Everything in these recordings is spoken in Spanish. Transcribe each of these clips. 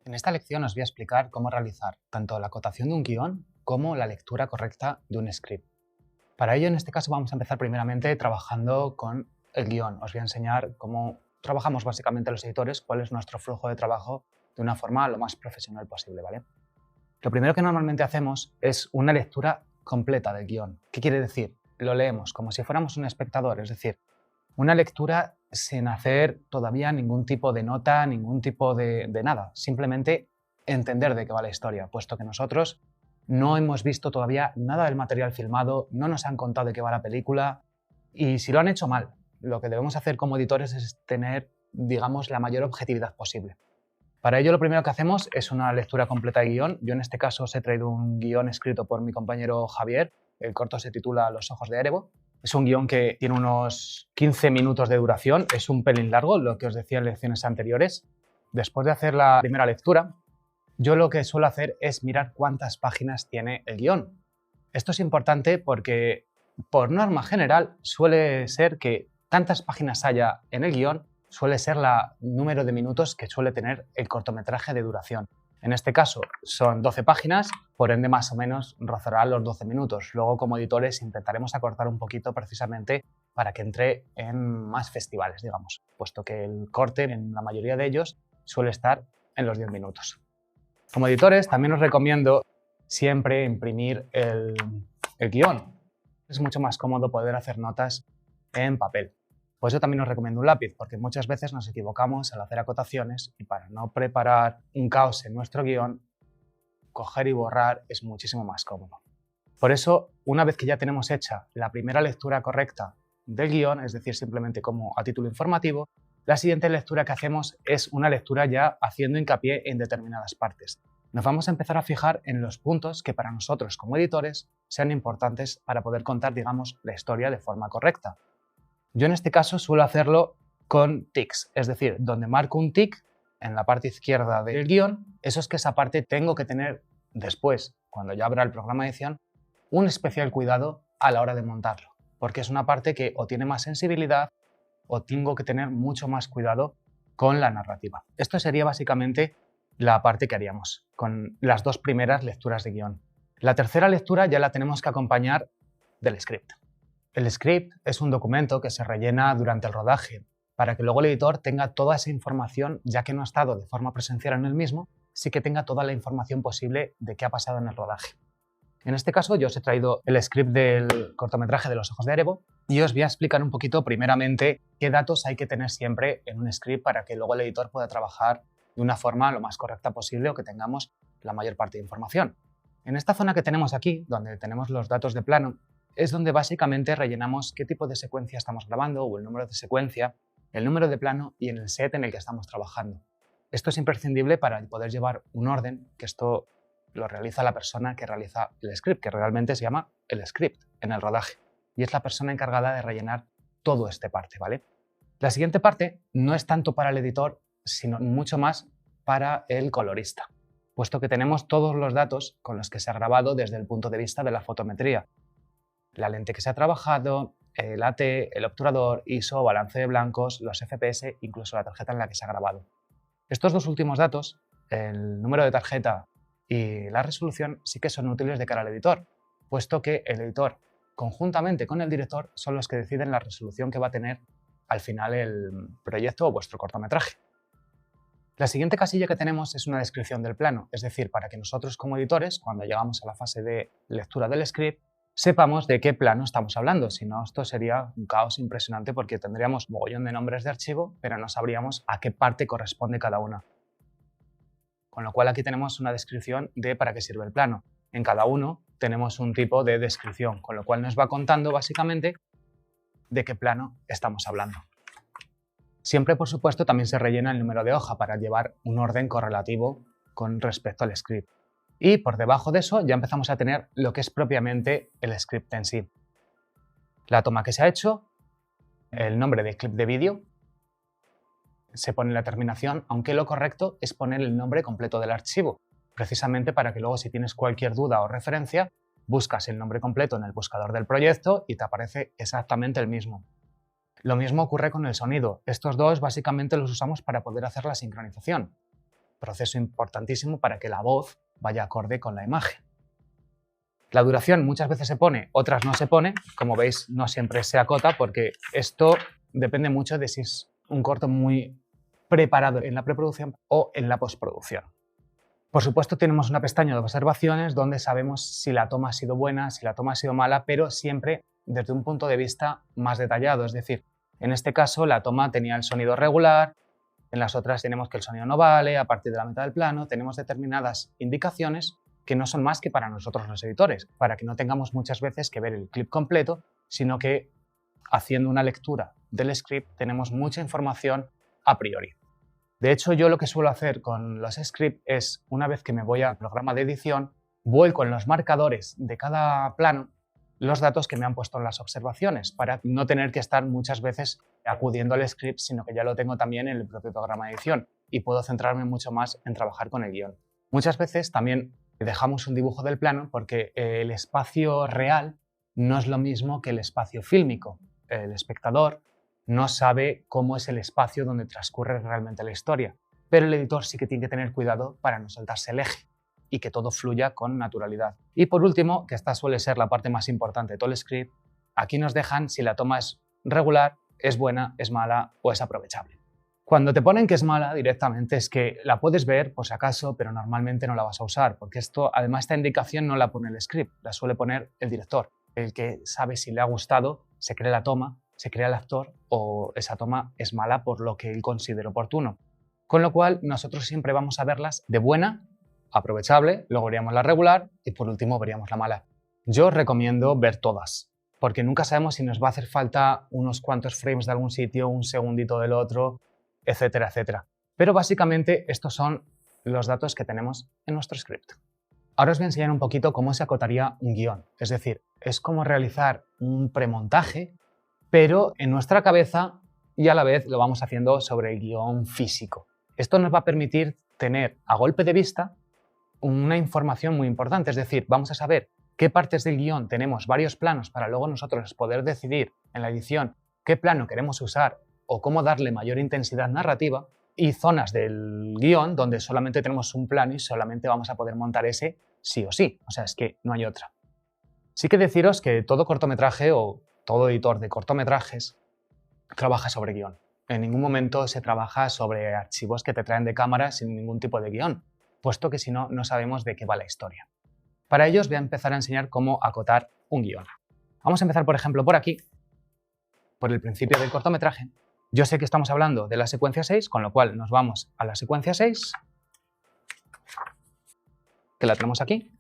En esta lección os voy a explicar cómo realizar tanto la acotación de un guión como la lectura correcta de un script. Para ello, en este caso, vamos a empezar primeramente trabajando con el guión. Os voy a enseñar cómo trabajamos básicamente los editores, cuál es nuestro flujo de trabajo de una forma lo más profesional posible, ¿vale? Lo primero que normalmente hacemos es una lectura completa del guión. ¿Qué quiere decir? Lo leemos como si fuéramos un espectador, es decir, una lectura sin hacer todavía ningún tipo de nota, ningún tipo de nada. Simplemente entender de qué va la historia, puesto que nosotros no hemos visto todavía nada del material filmado, no nos han contado de qué va la película y si lo han hecho mal, lo que debemos hacer como editores es tener, digamos, la mayor objetividad posible. Para ello lo primero que hacemos es una lectura completa de guión. Yo en este caso os he traído un guión escrito por mi compañero Javier. El corto se titula Los ojos de Erebo. Es un guión que tiene unos 15 minutos de duración. Es un pelín largo, lo que os decía en lecciones anteriores. Después de hacer la primera lectura, yo lo que suelo hacer es mirar cuántas páginas tiene el guión. Esto es importante porque, por norma general, suele ser que tantas páginas haya en el guión suele ser el número de minutos que suele tener el cortometraje de duración. En este caso son 12 páginas, por ende más o menos rozará los 12 minutos. Luego como editores intentaremos acortar un poquito precisamente para que entre en más festivales, digamos, puesto que el corte en la mayoría de ellos suele estar en los 10 minutos. Como editores también os recomiendo siempre imprimir el guión. Es mucho más cómodo poder hacer notas en papel. Por eso también os recomiendo un lápiz, porque muchas veces nos equivocamos al hacer acotaciones y para no preparar un caos en nuestro guión, coger y borrar es muchísimo más cómodo. Por eso, una vez que ya tenemos hecha la primera lectura correcta del guión, es decir, simplemente como a título informativo, la siguiente lectura que hacemos es una lectura ya haciendo hincapié en determinadas partes. Nos vamos a empezar a fijar en los puntos que para nosotros como editores sean importantes para poder contar, digamos, la historia de forma correcta. Yo en este caso suelo hacerlo con tics, es decir, donde marco un tic en la parte izquierda del guión, eso es que esa parte tengo que tener después, cuando ya abra el programa de edición, un especial cuidado a la hora de montarlo, porque es una parte que o tiene más sensibilidad o tengo que tener mucho más cuidado con la narrativa. Esto sería básicamente la parte que haríamos con las dos primeras lecturas de guión. La tercera lectura ya la tenemos que acompañar del script. El script es un documento que se rellena durante el rodaje para que luego el editor tenga toda esa información, ya que no ha estado de forma presencial en el mismo, sí que tenga toda la información posible de qué ha pasado en el rodaje. En este caso yo os he traído el script del cortometraje de Los ojos de Erebo y os voy a explicar un poquito primeramente qué datos hay que tener siempre en un script para que luego el editor pueda trabajar de una forma lo más correcta posible o que tengamos la mayor parte de información. En esta zona que tenemos aquí, donde tenemos los datos de plano, es donde básicamente rellenamos qué tipo de secuencia estamos grabando o el número de secuencia, el número de plano y en el set en el que estamos trabajando. Esto es imprescindible para poder llevar un orden, que esto lo realiza la persona que realiza el script, que realmente se llama el script en el rodaje. Y es la persona encargada de rellenar todo este parte, ¿vale? La siguiente parte no es tanto para el editor, sino mucho más para el colorista, puesto que tenemos todos los datos con los que se ha grabado desde el punto de vista de la fotometría. La lente que se ha trabajado, el AT, el obturador, ISO, balance de blancos, los FPS, incluso la tarjeta en la que se ha grabado. Estos dos últimos datos, el número de tarjeta y la resolución, sí que son útiles de cara al editor, puesto que el editor, conjuntamente con el director, son los que deciden la resolución que va a tener al final el proyecto o vuestro cortometraje. La siguiente casilla que tenemos es una descripción del plano, es decir, para que nosotros como editores, cuando llegamos a la fase de lectura del script, sepamos de qué plano estamos hablando, si no esto sería un caos impresionante porque tendríamos mogollón de nombres de archivo, pero no sabríamos a qué parte corresponde cada una. Con lo cual aquí tenemos una descripción de para qué sirve el plano. En cada uno tenemos un tipo de descripción, con lo cual nos va contando básicamente de qué plano estamos hablando. Siempre, por supuesto, también se rellena el número de hoja para llevar un orden correlativo con respecto al script. Y por debajo de eso ya empezamos a tener lo que es propiamente el script en sí. La toma que se ha hecho, el nombre del clip de vídeo, se pone la terminación, aunque lo correcto es poner el nombre completo del archivo, precisamente para que luego si tienes cualquier duda o referencia, buscas el nombre completo en el buscador del proyecto y te aparece exactamente el mismo. Lo mismo ocurre con el sonido. Estos dos básicamente los usamos para poder hacer la sincronización. proceso importantísimo para que la voz vaya acorde con la imagen. La duración muchas veces se pone, otras no se pone. Como veis, no siempre se acota porque esto depende mucho de si es un corto muy preparado en la preproducción o en la postproducción. Por supuesto, tenemos una pestaña de observaciones donde sabemos si la toma ha sido buena, si la toma ha sido mala, pero siempre desde un punto de vista más detallado. Es decir, en este caso la toma tenía el sonido regular, en las otras tenemos que el sonido no vale, a partir de la mitad del plano tenemos determinadas indicaciones que no son más que para nosotros los editores, para que no tengamos muchas veces que ver el clip completo, sino que haciendo una lectura del script tenemos mucha información a priori. De hecho, yo lo que suelo hacer con los scripts es, una vez que me voy al programa de edición, vuelco en los marcadores de cada plano los datos que me han puesto en las observaciones, para no tener que estar muchas veces acudiendo al script, sino que ya lo tengo también en el propio programa de edición y puedo centrarme mucho más en trabajar con el guión. Muchas veces también dejamos un dibujo del plano porque el espacio real no es lo mismo que el espacio fílmico. El espectador no sabe cómo es el espacio donde transcurre realmente la historia, pero el editor sí que tiene que tener cuidado para no saltarse el eje y que todo fluya con naturalidad. Y por último, que esta suele ser la parte más importante de todo el script, aquí nos dejan si la toma es regular, es buena, es mala o es aprovechable. Cuando te ponen que es mala directamente es que la puedes ver por si acaso, pero normalmente no la vas a usar, porque esto, además, esta indicación no la pone el script, la suele poner el director, el que sabe si le ha gustado, se cree la toma, se crea el actor o esa toma es mala por lo que él considera oportuno. Con lo cual, nosotros siempre vamos a verlas de buena, aprovechable, luego veríamos la regular y por último veríamos la mala. Yo os recomiendo ver todas, porque nunca sabemos si nos va a hacer falta unos cuantos frames de algún sitio, un segundito del otro, etcétera, etcétera. Pero básicamente estos son los datos que tenemos en nuestro script. Ahora os voy a enseñar un poquito cómo se acotaría un guión. Es decir, es como realizar un premontaje, pero en nuestra cabeza y a la vez lo vamos haciendo sobre el guión físico. Esto nos va a permitir tener a golpe de vista una información muy importante. Es decir, vamos a saber qué partes del guión tenemos varios planos para luego nosotros poder decidir en la edición qué plano queremos usar o cómo darle mayor intensidad narrativa, y zonas del guión donde solamente tenemos un plano y solamente vamos a poder montar ese sí o sí. O sea, es que no hay otra. Sí que deciros que todo cortometraje o todo editor de cortometrajes trabaja sobre guión. En ningún momento se trabaja sobre archivos que te traen de cámara sin ningún tipo de guión, puesto que si no, no sabemos de qué va la historia. Para ello os voy a empezar a enseñar cómo acotar un guión. Vamos a empezar, por ejemplo, por aquí, por el principio del cortometraje. Yo sé que estamos hablando de la secuencia 6, con lo cual nos vamos a la secuencia 6, que la tenemos aquí.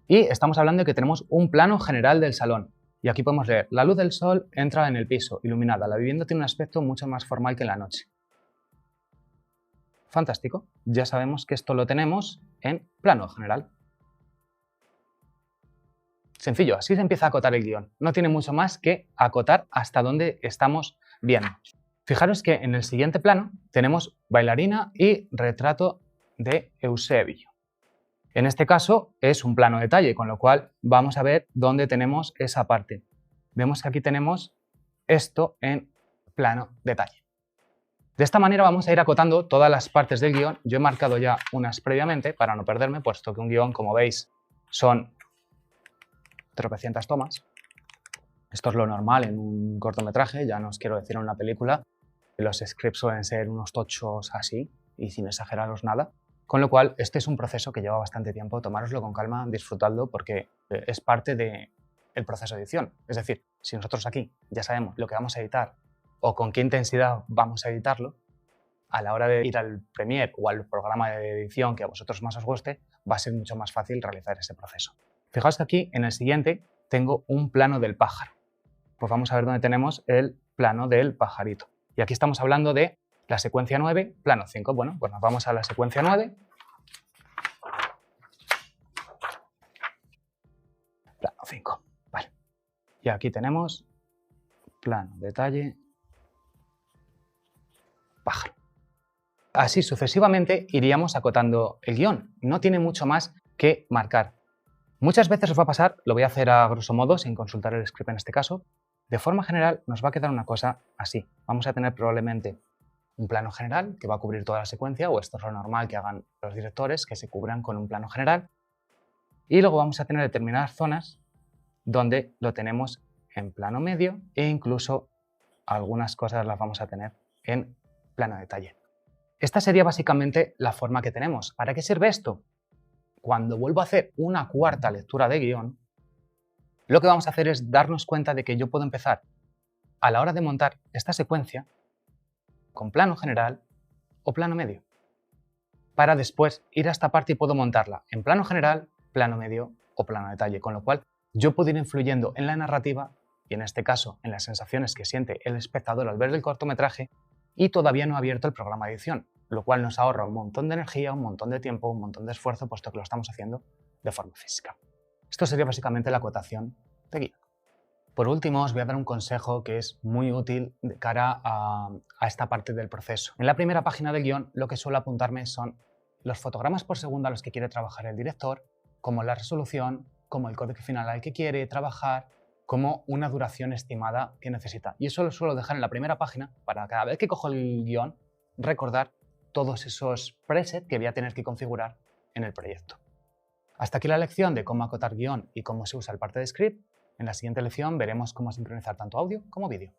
Y estamos hablando de que tenemos un plano general del salón. Y aquí podemos leer, la luz del sol entra en el piso, iluminada. La vivienda tiene un aspecto mucho más formal que en la noche. Fantástico. Ya sabemos que esto lo tenemos en plano general. Sencillo, así se empieza a acotar el guión. No tiene mucho más que acotar hasta donde estamos viendo. Fijaros que en el siguiente plano tenemos bailarina y retrato de Eusebio. En este caso es un plano detalle, con lo cual vamos a ver dónde tenemos esa parte. Vemos que aquí tenemos esto en plano detalle. De esta manera vamos a ir acotando todas las partes del guión. Yo he marcado ya unas previamente para no perderme, puesto que un guión, como veis, son tropecientas tomas. Esto es lo normal en un cortometraje, ya no os quiero decir en una película. Los scripts suelen ser unos tochos así y sin exageraros nada. Con lo cual, este es un proceso que lleva bastante tiempo. Tomároslo con calma, disfrutadlo, porque es parte del proceso de edición. Es decir, si nosotros aquí ya sabemos lo que vamos a editar o con qué intensidad vamos a editarlo, a la hora de ir al Premiere o al programa de edición que a vosotros más os guste, va a ser mucho más fácil realizar ese proceso. Fijaos que aquí, en el siguiente, tengo un plano del pájaro. Pues vamos a ver dónde tenemos el plano del pajarito. Y aquí estamos hablando de la secuencia 9, plano 5. Bueno, pues nos vamos a la secuencia 9. Plano 5. Vale. Y aquí tenemos plano, detalle, pájaro. Así sucesivamente iríamos acotando el guión. No tiene mucho más que marcar. Muchas veces os va a pasar, lo voy a hacer a grosso modo, sin consultar el script en este caso. De forma general nos va a quedar una cosa así. Vamos a tener probablemente un plano general que va a cubrir toda la secuencia, o esto es lo normal que hagan los directores, que se cubran con un plano general. Y luego vamos a tener determinadas zonas donde lo tenemos en plano medio e incluso algunas cosas las vamos a tener en plano detalle. Esta sería básicamente la forma que tenemos. ¿Para qué sirve esto? Cuando vuelvo a hacer una cuarta lectura de guión, lo que vamos a hacer es darnos cuenta de que yo puedo empezar a la hora de montar esta secuencia con plano general o plano medio, para después ir a esta parte y puedo montarla en plano general, plano medio o plano detalle, con lo cual yo puedo ir influyendo en la narrativa y en este caso en las sensaciones que siente el espectador al ver el cortometraje, y todavía no he abierto el programa de edición, lo cual nos ahorra un montón de energía, un montón de tiempo, un montón de esfuerzo, puesto que lo estamos haciendo de forma física. Esto sería básicamente la acotación de guión. Por último, os voy a dar un consejo que es muy útil de cara a esta parte del proceso. En la primera página del guión, lo que suelo apuntarme son los fotogramas por segundo a los que quiere trabajar el director, como la resolución, como el código final al que quiere trabajar, como una duración estimada que necesita. Y eso lo suelo dejar en la primera página para cada vez que cojo el guión recordar todos esos presets que voy a tener que configurar en el proyecto. Hasta aquí la lección de cómo acotar guión y cómo se usa el parte de script. En la siguiente lección veremos cómo sincronizar tanto audio como vídeo.